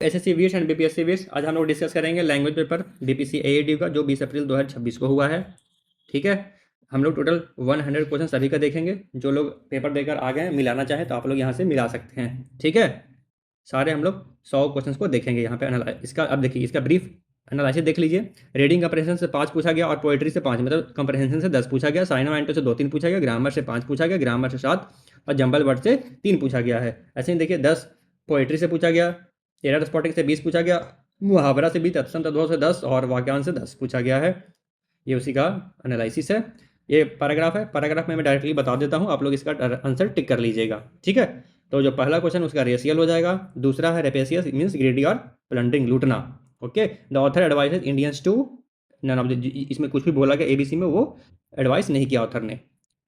SSC VS and BPSC VS आज हम लोग डिस्कस करेंगे लैंग्वेज पेपर बीपीसी एएडी का जो 20 अप्रैल 2026 को हुआ है। ठीक है, हम लोग टोटल 100 क्वेश्चन सभी का देखेंगे। जो लोग पेपर देकर आ गए हैं मिलाना चाहे तो आप लोग यहाँ से मिला सकते हैं। ठीक है, सारे हम लोग 100 क्वेश्चन को देखेंगे यहाँ पे एनालाइज इसका। अब देखिए इसका ब्रीफ एनालिसिस देख लीजिए। रीडिंग कंप्रहेंशन से 5 पूछा गया और पोएट्री से 5, मतलब कंप्रहेंशन से 10 पूछा गया। साइन एंटो से 2-3 पूछा गया। ग्रामर से 5 पूछा गया। ग्रामर से 7 और जंबल वर्ड से 3 पूछा गया है। ऐसे ही देखिए 10 पोएट्री से पूछा गया। एरर स्पॉटिंग से 20 पूछा गया। मुहावरा से 20, तत्सम तद्भव से 10 और वाक्यांश से 10 पूछा गया है। ये उसी का एनालिसिस है। ये पैराग्राफ है। पैराग्राफ में मैं डायरेक्टली बता देता हूँ, आप लोग इसका आंसर टिक कर लीजिएगा। ठीक है, तो जो पहला क्वेश्चन उसका रेशियल हो जाएगा। दूसरा है रेपेशियस मीन्स ग्रेडी और प्लंडरिंग, लूटना। Okay, the author advises Indians to none of the, इसमें कुछ भी बोला गया एबीसी में वो एडवाइस नहीं किया ऑथर ने।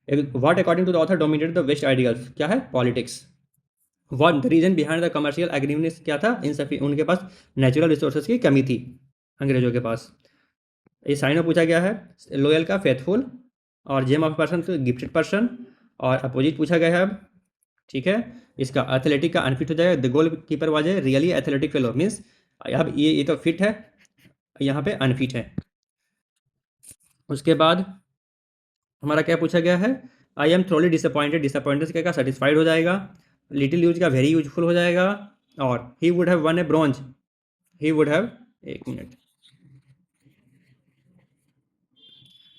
What according to the author dominated the west ideals, क्या है, politics. What the reason behind the commercial aggressiveness, क्या था, उनके पास नेचुरल रिसोर्सेज की कमी थी अंग्रेजों के पास। ये साइन में पूछा गया है लोयल का फेथफुल, और जेम ऑफ पर्सन तो गिफ्टेड पर्सन, और अपोजिट पूछा गया है अब। ठीक है, इसका एथलेटिक का अनफिट हो जाएगा। The goal keeper was a really athletic fellow means, अब ये तो फिट है, यहाँ पे अनफिट है। उसके बाद हमारा क्या पूछा गया है, I am thoroughly disappointed, disappointed से क्या सेटिस्फाइड हो जाएगा। लिटिल यूज का वेरी यूजफुल हो जाएगा। और he would have won a bronze, he would have, एक minute,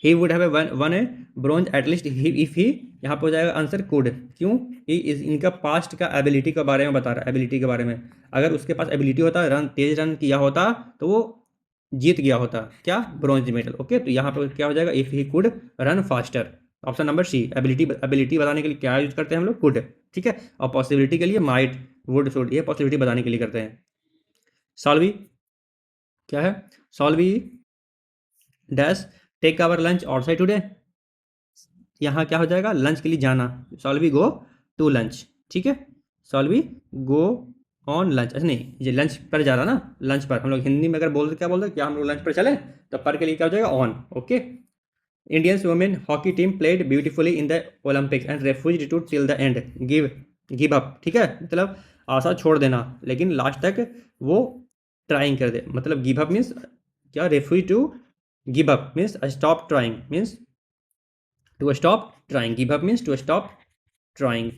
he would have won a bronze at least if he, यहाँ पर हो जाएगा आंसर कुड। क्यों, इनका पास्ट का एबिलिटी के बारे में बता रहा है, एबिलिटी के बारे में। अगर उसके पास एबिलिटी होता, रन तेज रन किया होता तो वो जीत गया होता, क्या, ब्रॉन्ज मेडल। ओके, तो यहाँ पर क्या हो जाएगा, if he could run faster. Option number C, ability, ability बताने के लिए क्या यूज करते हैं हम लोग, कुड। ठीक है, और पॉसिबिलिटी के लिए माइट, वुड, शुड, ये पॉसिबिलिटी बताने के लिए करते हैं। सॉल्वी क्या है, shall we dash take our lunch outside today, यहाँ क्या हो जाएगा, लंच के लिए जाना। Shall we go to lunch. ठीक है, सॉल्वी गो ऑन लंच, अच्छा नहीं, ये लंच पर जा रहा ना, लंच पर। हम लोग हिंदी में अगर बोलते क्या बोलते, क्या हम लोग लंच पर चले, तो पर के लिए क्या हो जाएगा, on. Okay, Indians women hockey team played beautifully in the Olympics and refused to till the end, give give up. ठीक है, मतलब आशा छोड़ देना, लेकिन लास्ट तक वो ट्राइंग कर दे। मतलब गिव अप मीन्स क्या, refuse to give up means stop trying, means to stop trying. Give up means to stop trying,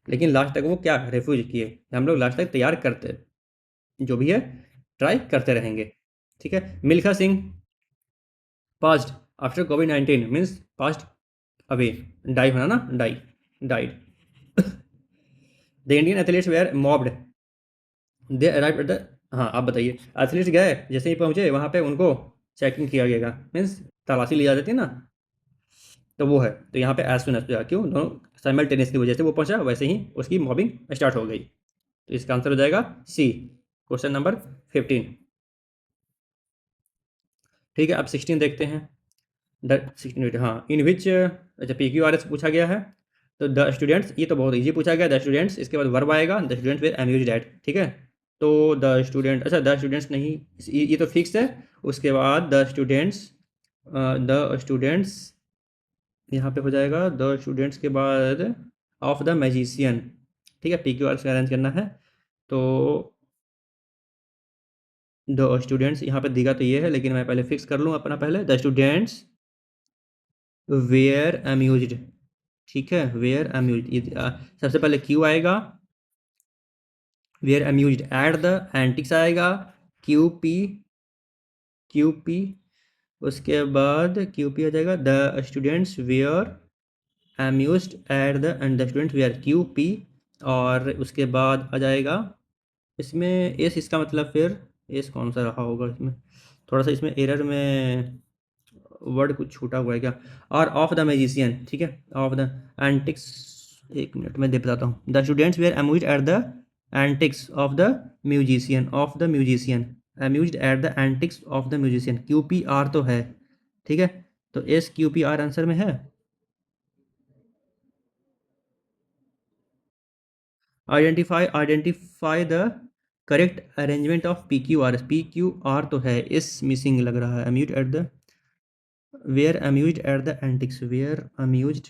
लेकिन लास्ट तक वो क्या, रेफ्यूज किए। हम लोग लास्ट तक तैयार करते, जो भी है ट्राई करते रहेंगे। ठीक है, मिल्खा सिंह पास्ट आफ्टर कोविड-19 मीन्स पास्ट अवे, डाई होना ना, die, died. The Indian athletes were mobbed, they arrive at the, हाँ आप बताइए। एथलीट्स गए, जैसे ही पहुंचे वहाँ पे उनको चेकिंग किया गया, मीन्स तलाशी ली जाती है ना, तो वो है। तो यहाँ पे एज सुन एज, क्यों, दोनों साइमल्टेनियसली, जैसे वो पहुंचा वैसे ही उसकी मॉबिंग स्टार्ट हो गई। तो इसका आंसर हो जाएगा सी, क्वेश्चन नंबर 15। ठीक है, अब 16 देखते हैं। 16, हाँ, इन विच, अच्छा पी क्यू आर एस पूछा गया है। तो द स्टूडेंट्स, ये तो बहुत ईजी पूछा गया, द स्टूडेंट्स, इसके बाद वर्ब आएगा, the students were amused at. ठीक है, तो द स्टूडेंट, अच्छा द स्टूडेंट्स नहीं, ये तो फिक्स है। उसके बाद द स्टूडेंट्स यहाँ पे हो जाएगा, द स्टूडेंट्स के बाद ऑफ द मैजिशियन। ठीक है, पी क्यू आर से अरेंज करना है, तो द स्टूडेंट्स यहाँ पे दिखा तो ये है, लेकिन मैं पहले फिक्स कर लूँ अपना पहले, द स्टूडेंट्स वेयर अम्यूज्ड। ठीक है, वेयर अम्यूज्ड, सबसे पहले क्यू आएगा, were amused at the antics आएगा, क्यू पी, क्यू पी। उसके बाद क्यू पी आ जाएगा, the students were amused at the, and the students were, Q P. और उसके बाद आ जाएगा इसमें एस, इसका मतलब फिर एस कौन सा रहा होगा इसमें, थोड़ा सा इसमें एरर में वर्ड कुछ छूटा हुआ है क्या, और ऑफ द मैजिशियन। ठीक है, ऑफ द एंटिक्स, एक मिनट में दे बताता हूँ। The students were amused at the antics of the musician, of the musician, amused at the antics of the musician, Q P R तो है। ठीक है, तो S Q P R answer में है। Identify the correct arrangement of P Q R, P Q R तो है, S missing लग रहा है। Amused at the, where amused at the antics, were amused,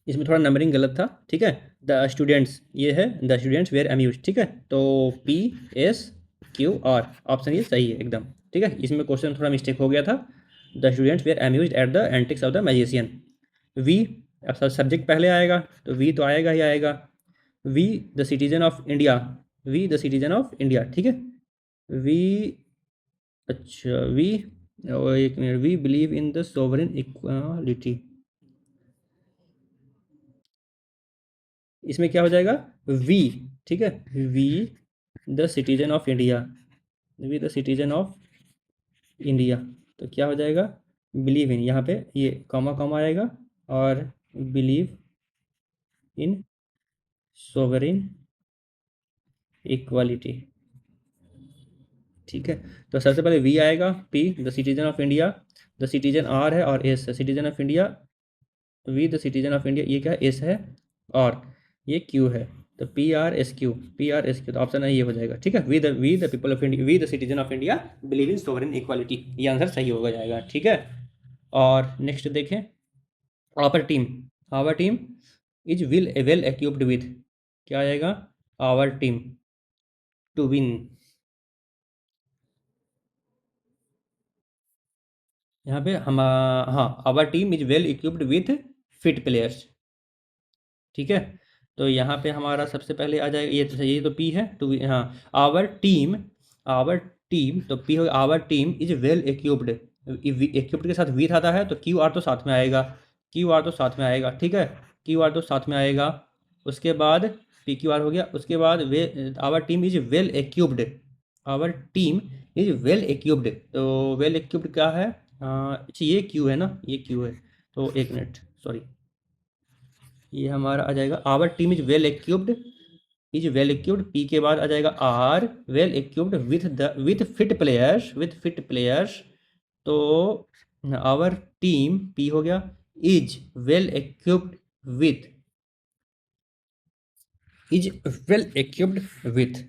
इसमें थोड़ा नंबरिंग गलत था, ठीक है। द स्टूडेंट्स ये है, द स्टूडेंट्स वेयर अम्यूज, ठीक है। तो PSQR ऑप्शन ये सही है एकदम, ठीक है। इसमें क्वेश्चन थोड़ा मिस्टेक हो गया था। The students were amuse at the antics of the magician. We, अब सब्जेक्ट पहले आएगा तो वी तो आएगा ही आएगा। We the citizen of India, we the citizen of India, ठीक है। वी, अच्छा वी, एक minute, we believe in the sovereign equality, इसमें क्या हो जाएगा, वी, ठीक है। We the citizen of India, we the citizen of India, तो क्या हो जाएगा, बिलीव इन, यहाँ पे ये कॉमा कॉमा आएगा, और बिलीव इन सोवरेन इक्वालिटी, ठीक है। तो सबसे पहले वी आएगा, P the citizen of India, the citizen R है, और S citizen of India, we the citizen of India, ये क्या एस है, और ये क्यू है, तो PRSQ, PRSQ, तो ऑप्शन है ये हो जाएगा, ठीक है। We the people of India, we the citizen of India believe in sovereign equality, ये आंसर सही होगा जाएगा, ठीक है। और नेक्स्ट देखें, our team is will well equipped with, क्या आएगा, आवर टीम टू विन, यहाँ पे हम हाँ, our team is well equipped with fit players, ठीक है। तो यहाँ पे हमारा सबसे पहले आ जाएगा, ये तो पी है, टू, हाँ, आवर टीम, आवर टीम, तो पी हो, our team is well equipped, equipped के साथ विथ आता है तो QR तो साथ में आएगा, QR तो साथ में आएगा, ठीक है। QR तो साथ में आएगा, उसके बाद PQR हो गया, उसके बाद वे, our team is well equipped, our team is well equipped, तो वेल इक्विप्ड क्या है, अच्छा ये क्यू है ना, ये क्यू है, तो एक मिनट सॉरी, ये हमारा आ जाएगा, our team is well equipped, is well equipped, P के बाद आ जाएगा R, well equipped with fit players, with fit players, तो आवर टीम पी हो गया, is well equipped with, is well equipped with,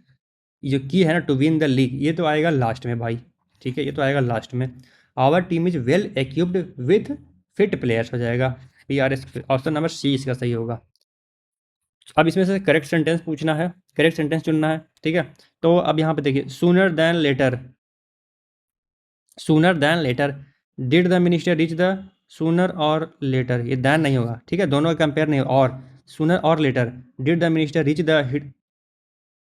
जो की है ना, टू विन द लीग, ये तो आएगा लास्ट में भाई, ठीक है, ये तो आएगा लास्ट में। Our team is well equipped with fit players हो जाएगा, PRS, ऑप्शन नंबर C इसका सही होगा। अब इसमें से करेक्ट सेंटेंस पूछना है, करेक्ट सेंटेंस चुनना है, ठीक है। तो अब यहाँ पे देखिए, sooner than later, sooner than later, did the minister reach the, sooner or later, ये दैन नहीं होगा, ठीक है, दोनों का कंपेयर नहीं होगा, और sooner or later, did the minister reach the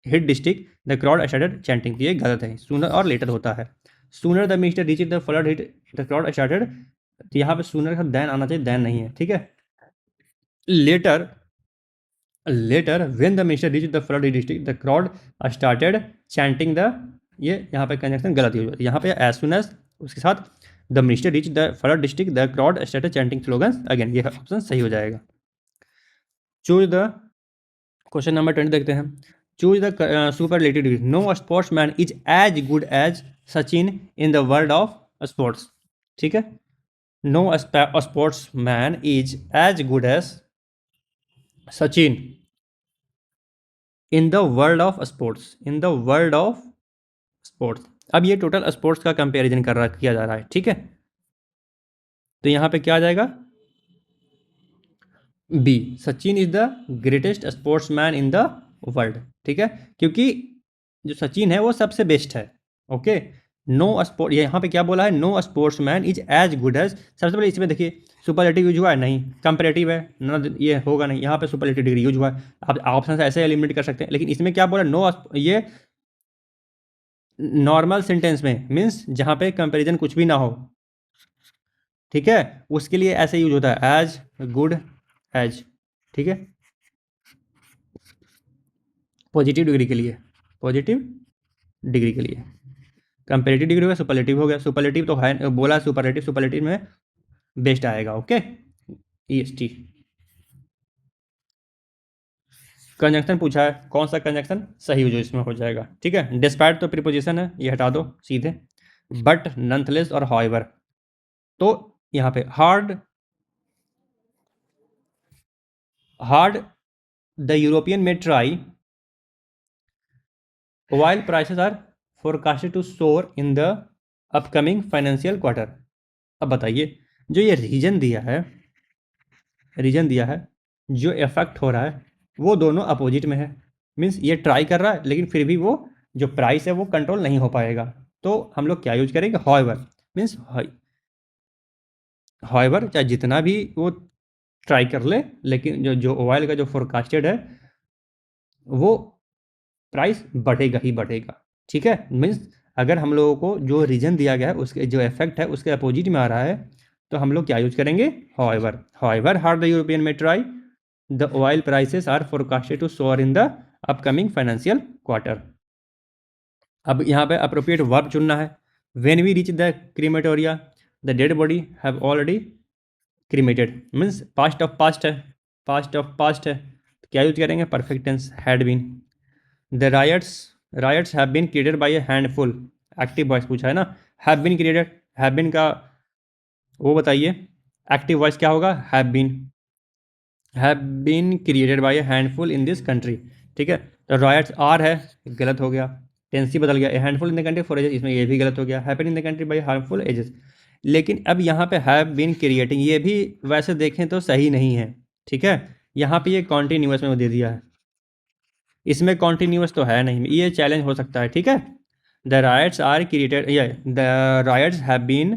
hit district, the crowd started chanting, ये गलत है, सूनर और लेटर होता है। Sooner the minister reach the flood hit the crowd started, तो यहाँ पे सूनर का दैन आना चाहिए, दैन नहीं है, ठीक है। Later, later when the minister reach the flood district the crowd started chanting the, ये यहाँ पे कंजंक्शन गलत यूज होता है, यहाँ पे एज सुन एज उसके साथ the minister reach the flood district the crowd started chanting slogans, again ये ऑप्शन सही हो जाएगा। चूज द, क्वेश्चन नंबर 20 देखते हैं, choose the superlative degree, no sportsman is as good as Sachin in the world of sports, ठीक है। No sportsman is as good as Sachin in the world of sports, in the world of sports, अब ये total sports का comparison कर रहा किया जा रहा है, ठीक है। तो यहाँ पे क्या आ जाएगा, B, Sachin is the greatest sportsman in the world, ठीक है, क्योंकि जो सचिन है वो सबसे बेस्ट है, ओके। नो स्पोर्ट, यहाँ पे क्या बोला है, no sportsman is as good as, सबसे पहले इसमें देखिए सुपरलेटिव यूज हुआ है, नहीं, कंपेरेटिव है ना, ये होगा नहीं, यहाँ पे सुपरलेटिव डिग्री यूज हुआ है, आप ऑप्शन से ऐसे एलिमिनेट कर सकते हैं, लेकिन इसमें क्या बोला, नो, ये नॉर्मल सेंटेंस में मीन्स जहाँ पे कंपैरिजन कुछ भी ना हो, ठीक है, उसके लिए ऐसे यूज होता है, एज गुड एज, ठीक है, पॉजिटिव डिग्री के लिए, पॉजिटिव डिग्री के लिए, कंपेरेटिव डिग्री हो गया, सुपरलेटिव हो गया, सुपरलेटिव तो है बोला, सुपरलेटिव, सुपरलेटिव में बेस्ट आएगा, ओके। EST कंजंक्शन पूछा है, कौन सा कंजंक्शन सही हो जो इसमें हो जाएगा, ठीक है। डिस्पाइट तो प्रीपोजिशन है, ये हटा दो सीधे, बट, नॉनथलेस और हाउएवर, तो यहाँ पे हार्ड, हार्ड द यूरोपियन में try while prices are forecasted to soar in the upcoming financial quarter। अब बताइए, जो ये रीजन दिया है, रीजन दिया है, जो इफेक्ट हो रहा है वो दोनों अपोजिट में है। मीन्स ये ट्राई कर रहा है लेकिन फिर भी वो जो प्राइस है वो कंट्रोल नहीं हो पाएगा। तो हम लोग क्या यूज करेंगे, हॉवेवर। मीन्स हॉवेवर चाहे जितना भी वो ट्राई कर ले, लेकिन जो जो ऑयल का जो फोरकास्टेड है वो प्राइस बढ़ेगा ही बढ़ेगा। ठीक है, मीन्स अगर हम लोगों को जो रीजन दिया गया है उसके जो इफेक्ट है उसके अपोजिट में आ रहा है तो हम लोग क्या यूज करेंगे, however. However her the European में try the oil prices are forecasted to soar in the upcoming financial quarter. अब यहाँ पे अप्रोप्रिएट वर्ब चुनना है। When we reach the crematoria the dead body have already cremated. Means past of past है, past of past है तो क्या use करेंगे, perfect tense had been. The riots have been created by a handful, active voice पूछा है ना, have been created, have been का वो बताइए, एक्टिव वॉइस क्या होगा, have been created by a handful in this country. ठीक है, तो रायट्स आर है, गलत हो गया, टेंस ही बदल गया, a handful in the country for ages, इसमें ये भी गलत हो गया, happen in the country by harmful ages. लेकिन अब यहाँ पे हैव बीन क्रिएटिंग ये भी वैसे देखें तो सही नहीं है। ठीक है, यहाँ पे ये कॉन्टिन्यूस में वो दे दिया है, इसमें कॉन्टिन्यूस तो है नहीं, ये चैलेंज हो सकता है। ठीक है, द राइट्स आर क्रिएटेड, ये the rights have been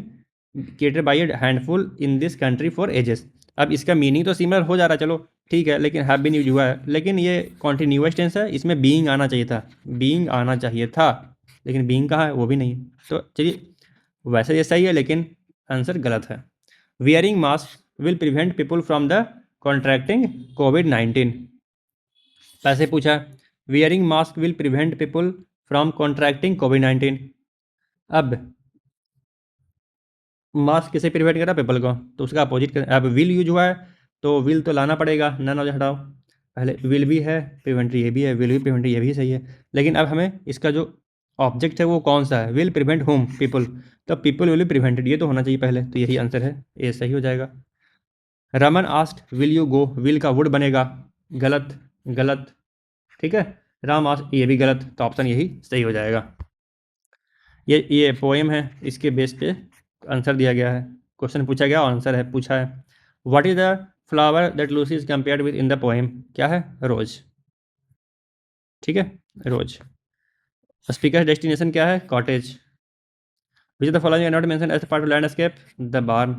created by a handful in this country for ages. अब इसका मीनिंग तो सिमिलर हो जा रहा है, चलो ठीक है, लेकिन हैव बीन यूज हुआ है, लेकिन ये कॉन्टिन्यूस टेंस है, इसमें बीइंग आना चाहिए था, बीइंग आना चाहिए था, लेकिन बीइंग कहाँ है, वो भी नहीं है। तो चलिए, वैसे ये सही है लेकिन आंसर गलत है। Wearing mask will prevent people from the contracting कोविड-19। पैसे पूछा, wearing mask will prevent people from contracting कोविड-19। अब मास्क किसे प्रिवेंट कर रहा है, पीपल को, तो उसका अपोजिट कर। अब विल यूज हुआ है तो विल तो लाना पड़ेगा, नन ऑफ हटाओ, पहले विल भी है, प्रिवेंट ये भी है, विल भी प्रिवेंट ये भी सही है, लेकिन अब हमें इसका जो ऑब्जेक्ट है वो कौन सा है, विल प्रिवेंट होम, पीपल, तो पीपल विल बी प्रिवेंटेड, ये तो होना चाहिए पहले, तो यही आंसर है, ये सही हो जाएगा। Raman asked will you go, will का वुड बनेगा, गलत, गलत। ठीक है, राम आस्ट, ये भी गलत, तो ऑप्शन यही सही हो जाएगा। ये पोएम है, इसके बेस पे आंसर दिया गया है, क्वेश्चन पूछा गया, आंसर है पूछा है। What is the flower that Lucy is compared with in the poem, क्या है, रोज। ठीक है, रोज। स्पीकर डेस्टिनेशन क्या है, cottage. Which the following are not mention as part of landscape, the barn.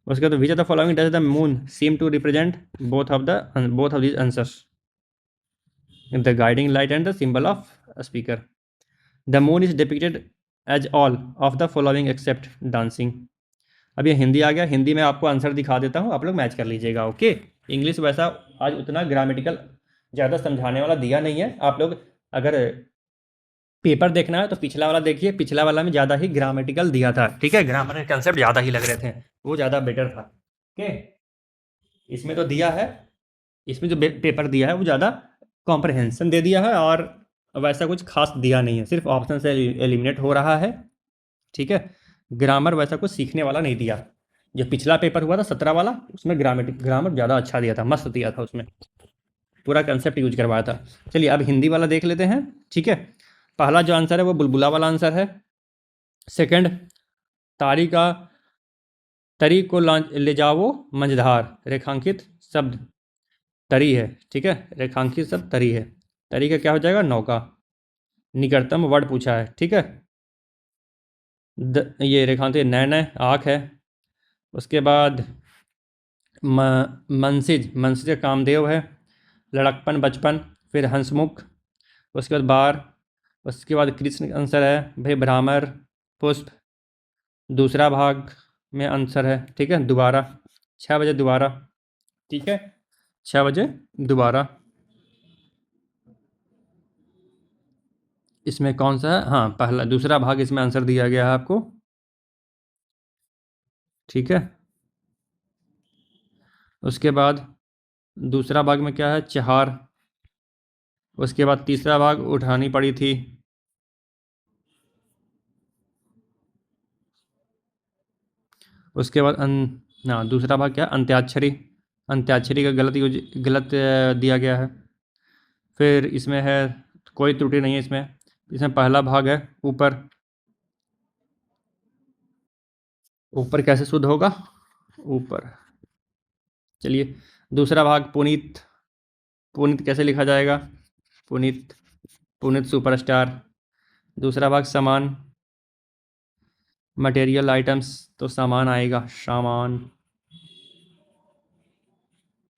उसके बाद which of the following does the moon seem to represent, both of these answers, the guiding light and the symbol of speaker. The moon is depicted as all of the following except dancing. अब ये हिंदी आ गया, हिंदी में आपको answer दिखा देता हूँ, आप लोग मैच कर लीजिएगा। ओके, इंग्लिश वैसा आज उतना ग्रामेटिकल ज़्यादा समझाने वाला दिया नहीं है। आप लोग अगर पेपर देखना है तो पिछला वाला देखिए, पिछला वाला में ज़्यादा ही ग्रामेटिकल दिया था। ठीक है, ग्रामर के कंसेप्ट ज़्यादा ही लग रहे थे, वो ज़्यादा बेटर था। ओके, इसमें तो दिया है, इसमें जो पेपर दिया है वो ज़्यादा कॉम्प्रहेंसन दे दिया है, और वैसा कुछ खास दिया नहीं है, सिर्फ ऑप्शन से एलिमिनेट हो रहा है। ठीक है, ग्रामर वैसा कुछ सीखने वाला नहीं दिया। जो पिछला पेपर हुआ था 17 वाला, उसमें ग्रामर ज़्यादा अच्छा दिया था, मस्त दिया था, उसमें पूरा कंसेप्ट यूज करवाया था। चलिए अब हिंदी वाला देख लेते हैं। ठीक है, पहला जो आंसर है वो बुलबुला वाला आंसर है। सेकंड, तारी का, तरी को ले जाओ मंझधार, रेखांकित शब्द तरी है। ठीक है, रेखांकित शब्द तरी है, तरी का क्या हो जाएगा, नौका। निकटतम वर्ड पूछा है। ठीक है, ये रेखांकित नैन है, आँख है। उसके बाद मनसिज, मनसिज कामदेव है। लड़कपन बचपन, फिर हंसमुख, उसके बाद बार, उसके बाद कृष्ण आंसर है भाई, भ्रामर, पुष्प, दूसरा भाग में आंसर है। ठीक है, दोबारा, 6 बजे दोबारा। ठीक है, 6 बजे दोबारा। इसमें कौन सा है, हाँ पहला, दूसरा भाग इसमें आंसर दिया गया है आपको। ठीक है, उसके बाद दूसरा भाग में क्या है, चहार। उसके बाद तीसरा भाग उठानी पड़ी थी। उसके बाद ना, दूसरा भाग क्या, अंत्याक्षरी, अंत्याक्षरी का गलत दिया गया है। फिर इसमें है, कोई त्रुटि नहीं है इसमें। इसमें पहला भाग है ऊपर, ऊपर कैसे शुद्ध होगा, ऊपर। चलिए दूसरा भाग पुनीत, पुनीत कैसे लिखा जाएगा? पुनीत, पुनीत सुपरस्टार। दूसरा भाग सामान, मटेरियल आइटम्स, तो सामान आएगा सामान,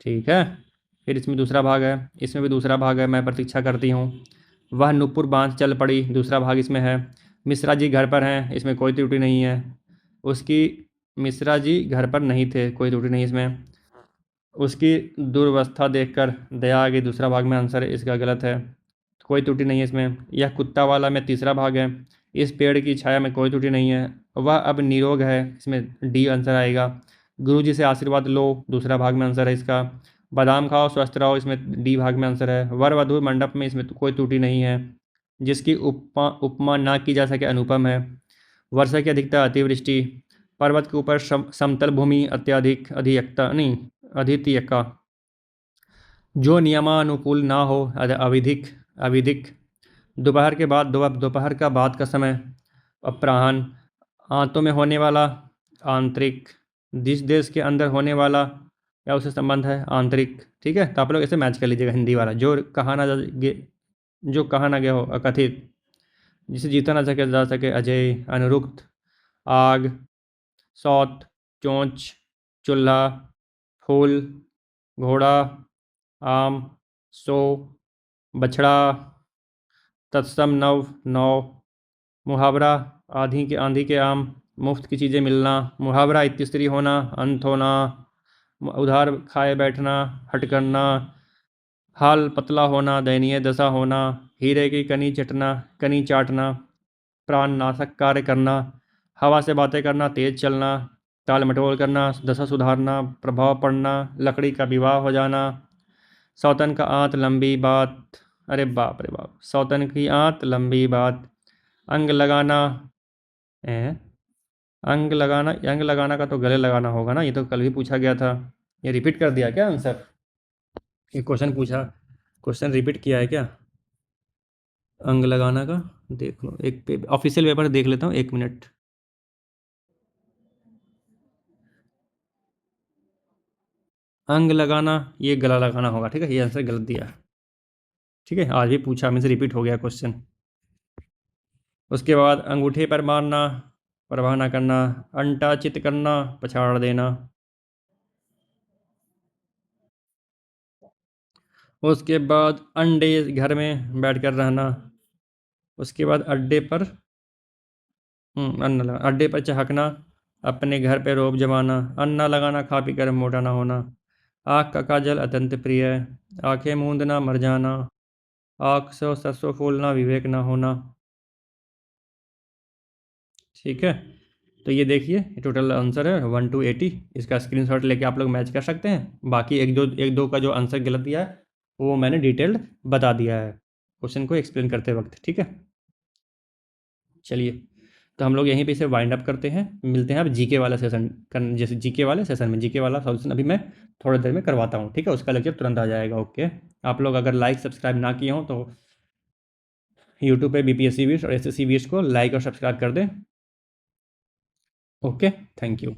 ठीक है। फिर इसमें दूसरा भाग है, इसमें भी दूसरा भाग है, मैं प्रतीक्षा करती हूँ। वह नुपुर बांध चल पड़ी, दूसरा भाग इसमें है। मिश्रा जी घर पर हैं, इसमें कोई त्रुटि नहीं है। उसकी, मिश्रा जी घर पर नहीं थे, कोई त्रुटि नहीं इसमें। उसकी दुर्वस्था देखकर दया आ गई, दूसरा भाग में आंसर है इसका गलत है, कोई त्रुटि नहीं है इसमें। यह कुत्ता वाला में तीसरा भाग है। इस पेड़ की छाया में कोई त्रुटि नहीं है। वह अब निरोग है, इसमें डी आंसर आएगा। गुरु जी से आशीर्वाद लो, दूसरा भाग में आंसर है इसका। बादाम खाओ स्वस्थ रहो, इसमें डी भाग में आंसर है। वर वधु मंडप में, इसमें तो कोई त्रुटि नहीं है। जिसकी उपमा उपमा ना की जा सके अनुपम है। वर्षा की अधिकता अतिवृष्टि। पर्वत के ऊपर समतल भूमि अत्यधिक अधिकता नहीं, अद्वितीयका। जो नियमानुकूल ना हो अविधिक, अविधिक। दोपहर के बाद, दोपहर का बाद का समय अपराह्न। आंतों में होने वाला आंतरिक। जिस देश के अंदर होने वाला या उससे संबंध है आंतरिक, ठीक है। तो आप लोग ऐसे मैच कर लीजिएगा हिंदी वाला। जो कहा ना जो कहा ना गया हो अकथित। जिसे जीता ना सके जा सके अजय, अनुरुक्त। आग, सौत, चोंच, चूल्हा, फूल, घोड़ा, आम, सो, बछड़ा, तत्सम नव, नौ। मुहावरा, आंधी के आम। मुफ्त की चीज़ें मिलना। मुहावरा इत्तिस्त्री होना, अंत होना। उधार खाए बैठना, हट करना। हाल पतला होना, दयनीय दशा होना। हीरे की कनी चटना, कनी चाटना। प्राण नाशक कार्य करना। हवा से बातें करना, तेज चलना। टाल मटोल करना, दशा सुधारना, प्रभाव पड़ना। लकड़ी का विवाह हो जाना। सौतन का आंत लंबी बात, अरे बाप रे बाप, सौतन की आंत लंबी बात। अंग लगाना, है अंग लगाना का तो गले लगाना होगा ना, ये तो कल भी पूछा गया था। ये रिपीट कर दिया क्या आंसर? ये क्वेश्चन पूछा, क्वेश्चन रिपीट किया है क्या अंग लगाना का? देख लो, एक ऑफिशियल पेपर देख लेता हूँ, 1 मिनट। अंग लगाना, ये गला लगाना होगा, ठीक है। ये आंसर गलत दिया है, ठीक है। आज भी पूछा, मुझसे रिपीट हो गया क्वेश्चन। उसके बाद अंगूठे पर मारना, परवाह ना करना। अंटा चित करना, पछाड़ देना। उसके बाद अंडे घर में बैठ कर रहना। उसके बाद अड्डे पर, अड्डे पर चहकना। अपने घर पे रोब जमाना। अन्ना लगाना, खा पी कर मोटा ना होना। आँख का काजल अत्यंत प्रिय है। आंखें मूंदना, मर जाना। आँख से सरसों फूलना, विवेक ना होना, ठीक है। तो ये देखिए, टोटल आंसर है 1 to 80। इसका स्क्रीनशॉट लेके आप लोग मैच कर सकते हैं। बाकी एक दो का जो आंसर गलत दिया है वो मैंने डिटेल्ड बता दिया है क्वेश्चन को एक्सप्लेन करते वक्त, ठीक है। चलिए, तो हम लोग यहीं पे इसे वाइंड अप करते हैं। मिलते हैं अब जीके वाला सेशन कर, जैसे जीके वाले सेशन में जीके वाला सॉल्यूशन अभी मैं थोड़ी देर में करवाता हूँ, ठीक है। उसका लेक्चर तुरंत आ जाएगा, ओके। आप लोग अगर लाइक सब्सक्राइब ना किए हों तो यूट्यूब पे बीपीएससी वीर्स और एसएससी वीर्स को लाइक और सब्सक्राइब कर दें, ओके। Thank you.